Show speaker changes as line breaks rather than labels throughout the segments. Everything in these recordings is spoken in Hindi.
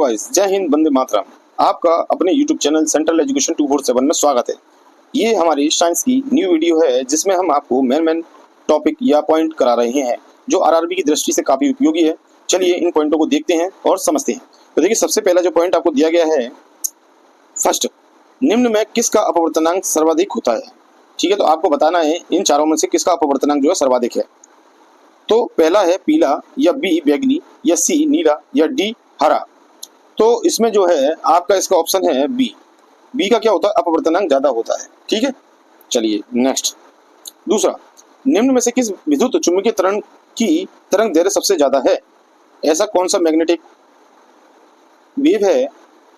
बॉयज, जय हिंद, वंदे मातरम। आपका अपने YouTube चैनल सेंट्रल एजुकेशन 247 में स्वागत है। ये हमारी साइंस की न्यू वीडियो है जिसमें हम आपको मेन टॉपिक या पॉइंट करा रहे हैं जो आरआरबी की दृष्टि से काफी उपयोगी है। चलिए इन पॉइंटों को देखते हैं और समझते हैं। तो देखिए, सबसे पहला जो पॉइंट आपको दिया गया है, फर्स्ट, निम्न में किसका अपवर्तनांक सर्वाधिक होता है। ठीक है, तो आपको बताना है इन चारों में से किसका अपवर्तनांक जो है सर्वाधिक है। तो पहला है पीला, या बी बैगनी, या सी नीला, या डी हरा। तो इसमें जो है आपका इसका ऑप्शन है बी। बी का क्या होता है, अपवर्तनांक ज्यादा होता है। ठीक है, चलिए नेक्स्ट। दूसरा, निम्न में से किस विद्युत चुम्बकीय तरंग की तरंग दैर्घ्य सबसे ज्यादा है। ऐसा कौन सा मैग्नेटिक वेव है,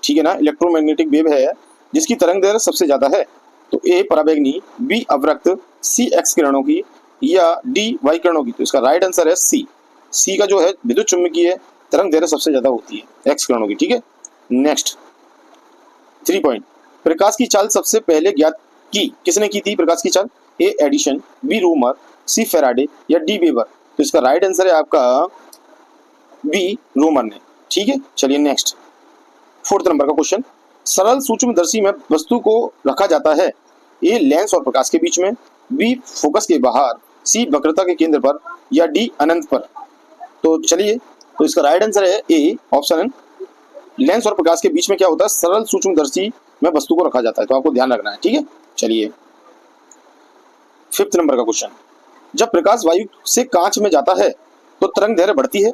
ठीक है ना, इलेक्ट्रोमैग्नेटिक वेव है जिसकी तरंग दैर्घ्य सबसे ज्यादा है। तो ए पराबैंगनी, बी अवरक्त, सी एक्स किरणों की, या डी वाई किरणों की। तो इसका राइट आंसर है सी। सी का जो है विद्युत चुम्बकीय तरंग दैर्घ्य सबसे ज्यादा होती है एक्स किरणों की। ठीक है, नेक्स्ट 3 पॉइंट। प्रकाश की चाल सबसे पहले ज्ञात की किसने की थी। प्रकाश की चाल, ए एडिशन, बी रोमर, सी फैराडे, या डी वेबर। तो इसका राइट आंसर है आपका बी रोमर ने। ठीक है, चलिए नेक्स्ट 4th नंबर का क्वेश्चन। सरल सूक्ष्मदर्शी में वस्तु को रखा जाता है, ए लेंस और प्रकाश के बीच में, बी फोकस के बाहर, सी वक्रता के केंद्र पर, या डी अनंत पर। तो चलिए, तो इसका राइट आंसर है ए ऑप्शन, लेंस और प्रकाश के बीच में क्या होता है, सरल सूक्ष्मदर्शी में वस्तु को रखा जाता है। तो आपको ध्यान रखना है। ठीक है, चलिए 5th नंबर का क्वेश्चन। जब प्रकाश वायु से कांच में जाता है तो तरंग दैर्घ्य बढ़ती है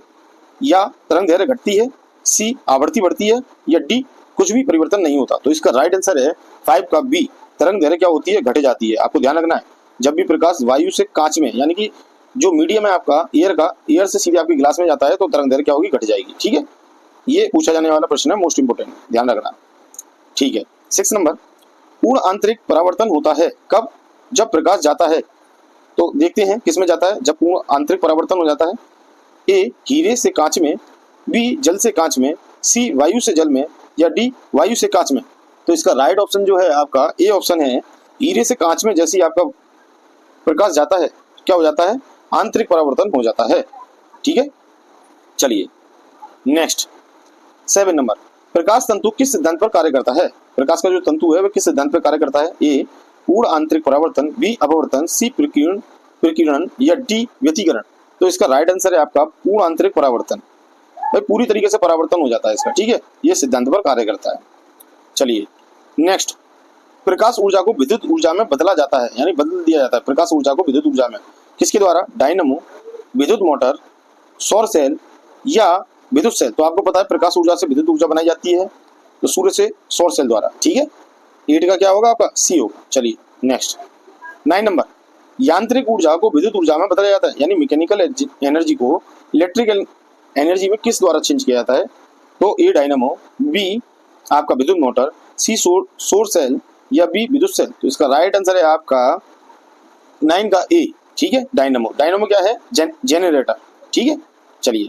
या तरंग दैर्घ्य घटती है, सी आवृत्ति बढ़ती है, या डी कुछ भी परिवर्तन नहीं होता। तो इसका राइट आंसर है 5 का बी, तरंग दैर्घ्य क्या होती है, घट जाती है। आपको ध्यान रखना है, जब भी प्रकाश वायु से कांच में, यानी कि जो मीडियम है आपका एयर से सीधे आपके गिलास में जाता है तो तरंग दैर्घ्य क्या होगी, घट जाएगी। ठीक है, ये पूछा जाने वाला प्रश्न है, मोस्ट इंपोर्टेंट, ध्यान रखना। ठीक है, 6 नंबर। पूर्ण आंतरिक परावर्तन होता है कब, जब प्रकाश जाता है। तो देखते हैं किस में जाता है जब पूर्ण आंतरिक परावर्तन हो जाता है। ए हीरे से कांच में, बी जल से कांच में, सी वायु से जल में, या डी वायु से कांच में। तो इसका राइट ऑप्शन जो है आपका ए ऑप्शन है। हीरे से कांच में जैसे ही आपका प्रकाश जाता है क्या हो जाता है, आंतरिक परावर्तन हो जाता है। ठीक है, चलिए नेक्स्ट 7 नंबर। प्रकाश तंतु किस सिद्धांत पर कार्य करता है। प्रकाश का जो तंतु है वह किस सिद्धांत पर कार्य करता है। ए पूर्ण आंतरिक परावर्तन, बी अपवर्तन, सी प्रकीर्णन, या डी व्यतिकरण। तो इसका राइट आंसर है आपका पूर्ण आंतरिक परावर्तन। भाई पूरी तरीके से परावर्तन हो जाता है इसका। ठीक है, ये सिद्धांत पर कार्य करता है। चलिए नेक्स्ट। प्रकाश ऊर्जा को विद्युत ऊर्जा में बदला जाता है, यानी बदल दिया जाता है प्रकाश ऊर्जा को विद्युत ऊर्जा में, किसके द्वारा, डायनमो, विद्युत मोटर, सौर सेल, या विद्युत सेल। तो आपको पता है प्रकाश ऊर्जा से विद्युत ऊर्जा बनाई जाती है, तो सूर्य से सौर सेल द्वारा। ठीक है, 8 का क्या होगा आपका, सी होगा। चलिए नेक्स्ट 9 नंबर। यांत्रिक ऊर्जा को विद्युत ऊर्जा में बदला जाता है, यानी मैकेनिकल एनर्जी को इलेक्ट्रिकल एनर्जी में किस द्वारा चेंज किया जाता है। तो ए डायनमो, बी आपका विद्युत मोटर, सी सौर सेल, या बी विद्युत सेल। तो इसका राइट आंसर है आपका 9 का ए। ठीक है, डायनमो। डायनमो क्या है, जेनरेटर। ठीक है, चलिए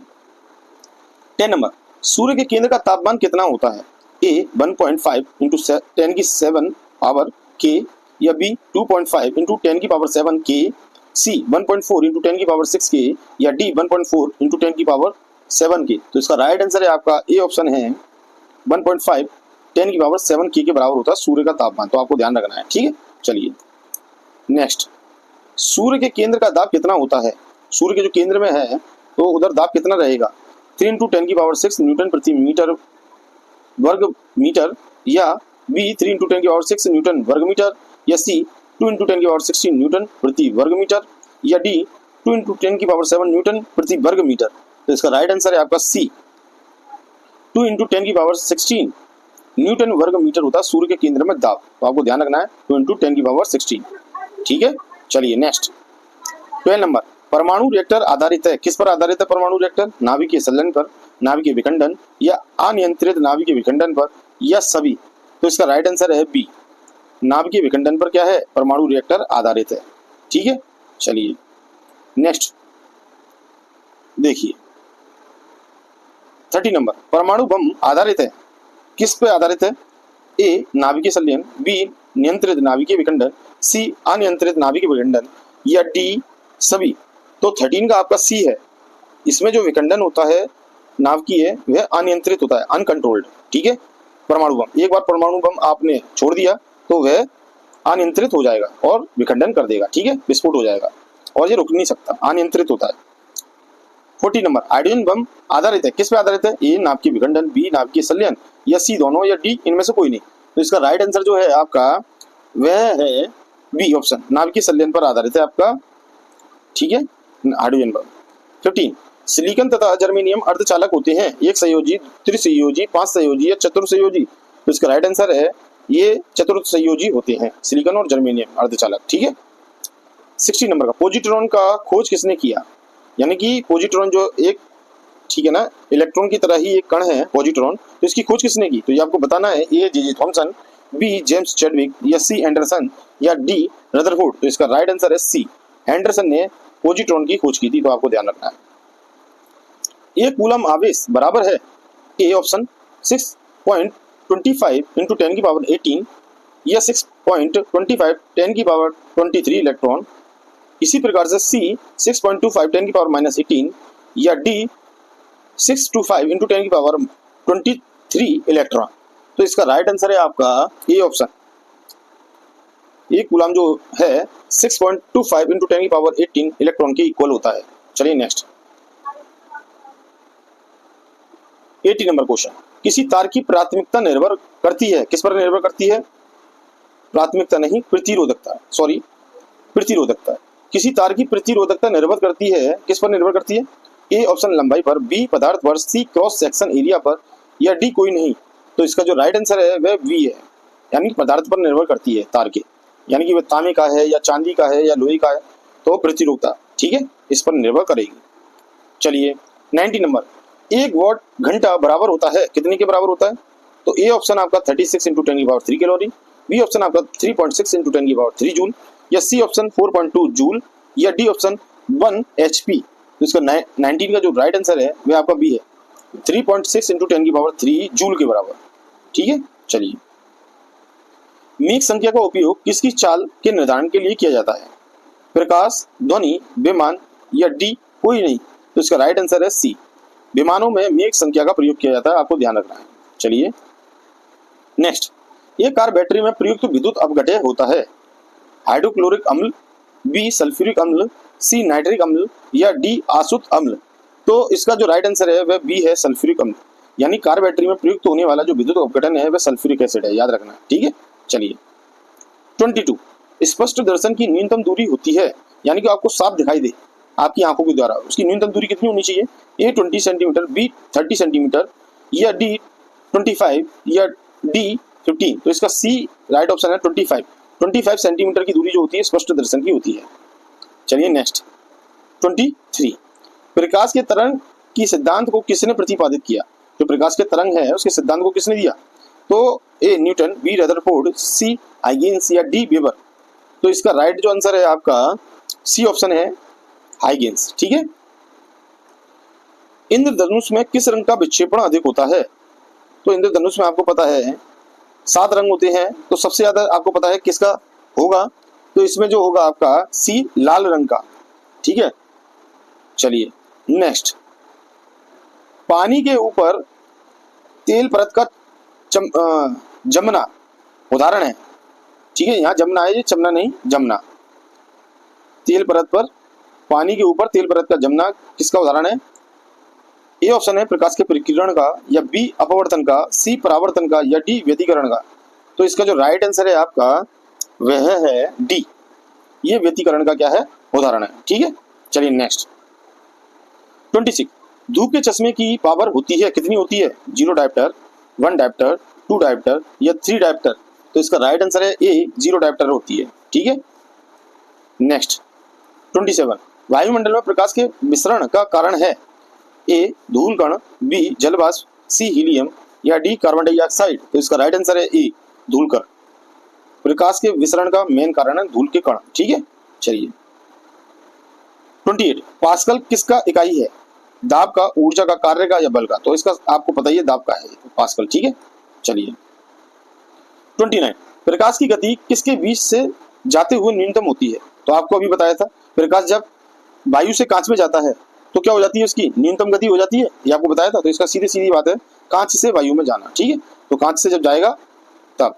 10 नंबर। सूर्य के केंद्र का तापमान कितना होता है। ए 1.5 इंटू 10⁷ पावर के, या बी 2.5 इंटू 10⁷ के, सी 1.4 इंटू 10⁶ के, या डी 1.4 इंटू 10⁷ के। तो इसका राइट आंसर है आपका ए ऑप्शन है 1.5 10⁷ के बराबर होता है सूर्य का तापमान। तो आपको ध्यान रखना है। ठीक है, चलिए नेक्स्ट। सूर्य के केंद्र का दाब कितना होता है। सूर्य के जो केंद्र में है तो उधर दाब कितना रहेगा, 3 इंटू 10⁶ न्यूटन प्रति मीटर वर्ग मीटर, या बी 3 इंटू 10⁶ न्यूटन वर्ग मीटर, या सी 2 इंटू 10⁻16 न्यूटन प्रति वर्ग मीटर, या डी 2 इंटू 10⁷ न्यूटन प्रति वर्ग मीटर। तो इसका राइट आंसर है आपका सी, 2 इंटू 10⁻16 न्यूटन वर्ग मीटर होता है सूर्य के केंद्र में दाब। तो आपको ध्यान रखना है 2 इंटू 10⁻16। ठीक है, चलिए नेक्स्ट 12 नंबर। परमाणु रिएक्टर आधारित है, किस पर आधारित है परमाणु रिएक्टर, नाभिकीय संलयन पर, नाभिकीय विखंडन, या अनियंत्रित नाभिकीय विखंडन पर, या सभी। तो इसका राइट आंसर है बी, नाभिकीय विखंडन पर क्या है, परमाणु रिएक्टर आधारित है। ठीक है, चलिए नेक्स्ट देखिए 30 नंबर। परमाणु बम आधारित है, किस पे आधारित है। ए नाभिकीय संलयन, बी नियंत्रित नाभिकीय विखंडन, सी अनियंत्रित नाभिकीय विखंडन, या डी सभी। तो 13 का आपका सी है। इसमें जो विखंडन होता है नाभिकीय है वह अनियंत्रित होता है, अनकंट्रोल्ड। ठीक है, परमाणु बम, एक बार परमाणु बम आपने छोड़ दिया तो वह अनियंत्रित हो जाएगा और विखंडन कर देगा। ठीक है, विस्फोट हो जाएगा और ये रुक नहीं सकता, अनियंत्रित होता है। 40 नंबर, हाइड्रोजन बम आधारित है, किस पे आधारित है? ए नाभिकीय विखंडन, बी नाभिकीय संलयन, या सी दोनों, या डी इनमें से कोई नहीं। तो इसका राइट आंसर जो है आपका वह है बी ऑप्शन, नाभिकीय संलयन पर आधारित है आपका। ठीक है, हाइड्रोजन बम। 15, सिलिकॉन तथा जर्मेनियम अर्धचालक होते हैं, एक संयोजी, त्रिसंयोजी, 5 संयोजी या चतुर्संयोजी। तो इसका राइट आंसर है ये चतुर्संयोजी होते हैं, सिलिकॉन और जर्मेनियम अर्धचालक। ठीक है। 60 नंबर का, पॉजिट्रॉन का खोज किसने किया? यानी कि पॉजिट्रॉन जो एक, ठीक है ना, इलेक्ट्रॉन की तरह ही एक कण है पॉजिट्रॉन, तो इसकी खोज किसने की? तो ये आपको बताना है, A J J Thomson, B James Chadwick, या सी एंडरसन, या डी रदरफोर्ड। तो इसका राइट आंसर है सी, एंडरसन ने पॉजिट्रॉन की खोज की थी, तो आपको ध्यान रखना है। एक कूलम आवेश बराबर है, ए ऑप्शन 6.25 × 10⁻18 या 6.25 10⁻23 इलेक्ट्रॉन। इसी प्रकार से सी 6.25 10⁻−18 या डी 625 × 10⁻23 इलेक्ट्रॉन। तो इसका राइट आंसर है आपका ए ऑप्शन, एक कूलम जो है 6.25 × 10⁻18 इलेक्ट्रॉन के इक्वल होता है। चलिए नेक्स्ट, 80 नंबर क्वेश्चन, किसी तार की प्राथमिकता निर्भर करती है, किस पर निर्भर करती है? प्राथमिकता नहीं, प्रतिरोधकता, सॉरी प्रतिरोधकता। किसी तार की प्रतिरोधकता निर्भर करती है, किस पर निर्भर करती है? ए ऑप्शन लंबाई पर, बी पदार्थ पर, सी क्रॉस सेक्शन एरिया पर, या डी कोई नहीं। तो इसका जो राइट आंसर है वह बी है, यानी पदार्थ पर निर्भर करती है तार के, यानी कि वह तांबे का है या चांदी का है या लोहे का है, तो प्रतिरोधकता, ठीक है, इस पर निर्भर करेगी। चलिए 90 नंबर, 1 वॉट घंटा बराबर होता है, कितने के बराबर होता है? तो ए ऑप्शन आपका 36 × 10⁻³ कैलोरी, बी ऑप्शन आपका 3.6 × 10⁻³ जूल, या सी ऑप्शन 4.2 जूल, या डी ऑप्शन 1 HP। तो इसका 19 का जो राइट आंसर है वह आपका बी है, 3.6 × 10⁻³ जूल के बराबर। ठीक है, चलिए, मेक संख्या का उपयोग किसकी चाल के निर्धारण के लिए किया जाता है? प्रकाश, ध्वनि, विमान, या डी कोई नहीं। तो इसका राइट आंसर है सी, विमानों में मेक संख्या का प्रयोग किया जाता है, आपको ध्यान रखना है। चलिए नेक्स्ट, एक कार बैटरी में प्रयुक्त विद्युत अपघटय होता है, हाइड्रोक्लोरिक अम्ल, बी सल्फ्यूरिक अम्ल, सी नाइट्रिक अम्ल, या डी आसुत अम्ल। तो इसका जो राइट आंसर है वह बी है, सल्फ्यूरिक अम्ल, यानी कार बैटरी में प्रयुक्त होने वाला जो विद्युत अपघटन है वह सल्फ्यूरिक एसिड है, याद रखना। ठीक है, चलिए 22, स्पष्ट दर्शन की न्यूनतम दूरी होती है, यानी कि आपको साफ दिखाई दे आपकी आंखों के द्वारा, उसकी न्यूनतम दूरी कितनी होनी चाहिए? ए 20 सेंटीमीटर, बी 30 सेंटीमीटर, या डी 25, या डी 15। तो इसका सी राइट ऑप्शन है 25 सेंटीमीटर की दूरी जो होती है स्पष्ट दर्शन की होती है। चलिए नेक्स्ट 23, प्रकाश के तरंग की सिद्धांत को किसने प्रतिपादित किया? जो प्रकाश के तरंग है उसके सिद्धांत को किसने दिया? तो ए न्यूटन, बी रदरफोर्ड, सी हाइगेन्स, या डी वेबर। तो इसका राइट जो आंसर है आपका सी ऑप्शन है, हाइगेन्स। ठीक है, इंद्रधनुष में किस रंग का विक्षेपण अधिक होता है? तो इंद्रधनुष में आपको पता है 7 रंग होते हैं, तो सबसे ज्यादा आपको पता है किसका होगा? तो इसमें जो होगा आपका सी, लाल रंग का। ठीक है, चलिए नेक्स्ट, पानी के ऊपर तेल परत का जमना उदाहरण है। ठीक है, यहाँ जमना है, ये चमना नहीं, जमना। तेल परत पर, पानी के ऊपर तेल परत का जमना किसका उदाहरण है? ए ऑप्शन है प्रकाश के परिकिरण का, या बी अपवर्तन का, सी परावर्तन का, या डी व्यतिकरण का। तो इसका जो राइट आंसर है आपका वह है डी, ये व्यतिकरण का क्या है, उदाहरण है। ठीक है, चलिए नेक्स्ट 26, धूप के चश्मे की पावर होती है, कितनी होती है? 0 डायप्टर, 1 डायप्टर, 2 डायप्टर, या 3 डायप्टर। तो इसका राइट आंसर है ए, 0 डायप्टर होती है। ठीक है, नेक्स्ट 27, वायुमंडल में प्रकाश के विसरण का कारण है, ए धूल कण, बी जलवाष्प, सी हीलियम, या डी कार्बन डाइऑक्साइड। तो इसका राइट आंसर है ए, धूल कण। प्रकाश के विसरण का मेन कारण है धूल के कण। ठीक है, चलिए 28, पास्कल किसका इकाई है? दाब का, ऊर्जा का, कार्य का, या बल का? तो इसका आपको पता ही है, दाब का है पास्कल। ठीक है, चलिए 29, प्रकाश की गति किसके बीच से जाते हुए न्यूनतम होती है? तो आपको अभी बताया था, प्रकाश जब वायु से कांच में जाता है तो क्या हो जाती है, उसकी न्यूनतम गति हो जाती है, ये आपको बताया था। तो इसका सीधी सीधी बात है, कांच से वायु में जाना। ठीक है, तो कांच से जब जाएगा तब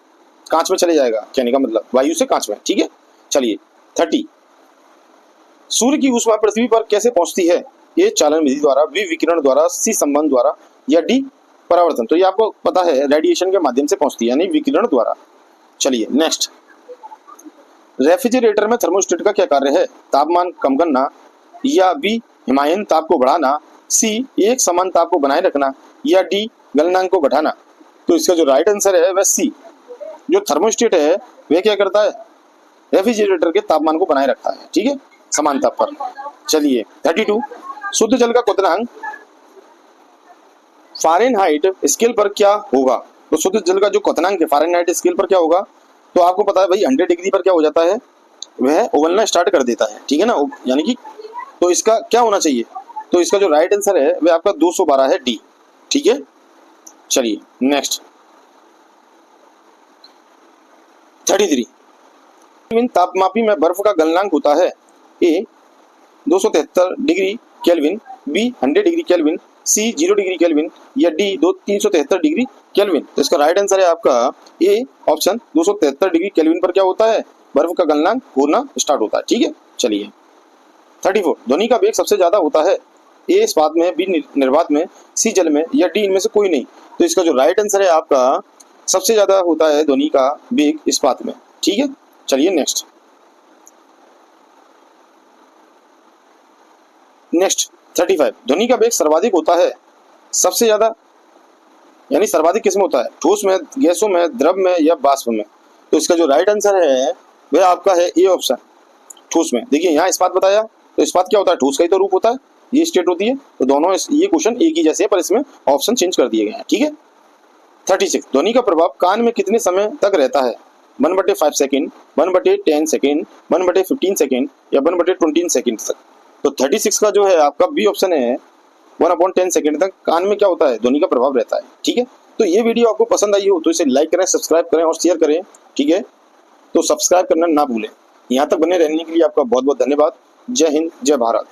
कांच में चले जाएगा, कहने का मतलब वायु से कांच में। ठीक है, चलिए 30, सूर्य की ऊष्मा पृथ्वी पर कैसे पहुंचती है? ए चालन विधि द्वारा, बी विकिरण द्वारा, सी संबंध द्वारा, या डी परावर्तन। तो ये आपको पता है, रेडिएशन के माध्यम से पहुंचती है, यानी विकिरण द्वारा। चलिए नेक्स्ट, रेफ्रिजरेटर में थर्मोस्टेट का क्या कार्य है? तापमान कम करना, या बी हिमायन ताप को बढ़ाना, सी एक समान ताप को बनाए रखना, या डी गलनांक को घटाना। तो इसका जो राइट आंसर है वह सी। जो थर्मोस्टेट है वह क्या करता है? रेफ्रिजरेटर के तापमान को बनाए रखता है। ठीक है, समान ताप पर। चलिए 32, शुद्ध जल का क्वथनांक फ़ारेनहाइट स्केल पर क्या होगा? तो शुद्ध जल का जो क्वथनांक है फ़ारेनहाइट स्केल पर क्या होगा? तो आपको पता है भाई 100 डिग्री पर क्या हो जाता है, वह उबलना स्टार्ट कर देता है। ठीक है ना, यानी कि तो इसका क्या होना चाहिए? तो इसका जो राइट आंसर है वह आपका 212 है, डी। ठीक है, चलिए नेक्स्ट 33, तापमापी में बर्फ का गलनांक होता है? A 273 degree kelvin, B 100 degree kelvin, C 0 degree kelvin, या डी 373 डिग्री केल्विन। तो इसका राइट आंसर है आपका ए ऑप्शन 273 डिग्री केल्विन पर क्या होता है? बर्फ का गलनांक होना स्टार्ट होता है। ठीक है, चलिए 34, ध्वनि का वेग सबसे ज्यादा होता है? ए इस्पात में, बी निर्वात में, सी जल में, या डी इनमें से कोई नहीं। तो इसका जो राइट आंसर है आपका सबसे ज्यादा होता है ध्वनि का वेग इस्पात में। ठीक है, चलिए नेक्स्ट 35, ध्वनि का वेग सर्वाधिक होता है सबसे ज्यादा, यानी सर्वाधिक किसमें होता है? ठोस में, गैसों में, द्रव में, या वाष्प में। तो इसका जो राइट आंसर है वह आपका है ए ऑप्शन, ठोस में। देखिए यहाँ इस्पात बताया, तो इस्पात क्या होता है? ठोस का ही तो रूप होता है, ये स्टेट होती है। तो दोनों ये क्वेश्चन एक ही जैसे है, पर इसमें ऑप्शन चेंज कर दिए गए हैं। ठीक है, 36, ध्वनि का प्रभाव कान में कितने समय तक रहता है? 1/5 सेकेंड, 1/10 सेकेंड, 1/15 सेकेंड, या 1/20 सेकेंड तक। तो 36 का जो है आपका बी ऑप्शन है, 1/10 सेकेंड तक कान में क्या होता है? ध्वनि का प्रभाव रहता है। ठीक है, तो ये वीडियो आपको पसंद आई हो तो इसे लाइक करें, सब्सक्राइब करें और शेयर करें। ठीक है, तो सब्सक्राइब करना ना भूलें। यहाँ तक बने रहने के लिए आपका बहुत बहुत धन्यवाद। जय हिंद, जय भारत।